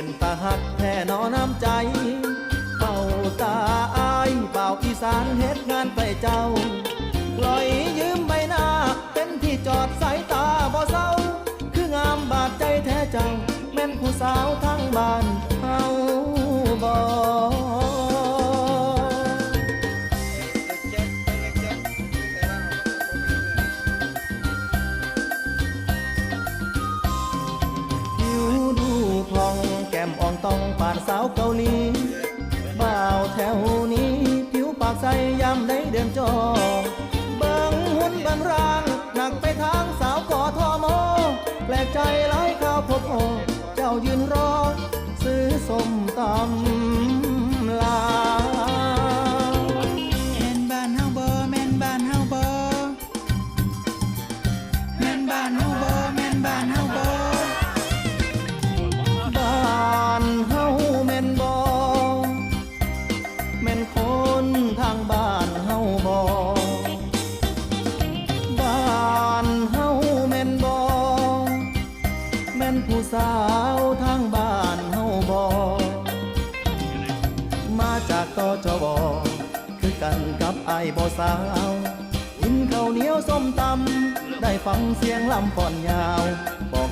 เป็นตาหักแท่นอน้ำใจเป่าตาอายเป่าอีสานเฮ็ดงานไปเจ้าปล่อยยืมใบหน้าเป็นที่จอดสายตาบ่เศร้าคืองามบาดใจแท้เจ้าแม่นผู้สาวทั้งบ้านเฮาบ่แก้มอ่องต้องปานสาวเกาหลีบ่าวแถวนี้ผิวปากใสยามได้เดือนจอเบิ่งหุ่นเบิ่งร่างหนักไปทางสาวกอทอมอแปลกใจหลายข้าวพบโอเจ้ายืนรอซื้อส้มตำลาแม่นบ้านเฮาบ่แม่นบ้านเฮาบ่แม่นบ้านเฮาบ่แม่นบ้านเฮาบ่บ้านเฮาแม่นบ่แม่นคนทางบ้านเฮาบ่บ้านเฮาแม่นบ่แม่นผู้สาวทางบ้านเฮาบ่มาจากตจบคือกันกับอ้ายบ่สาวกินข้าวเหนียวส้มตำได้ฟังเสียงลำก่อนยาวบอก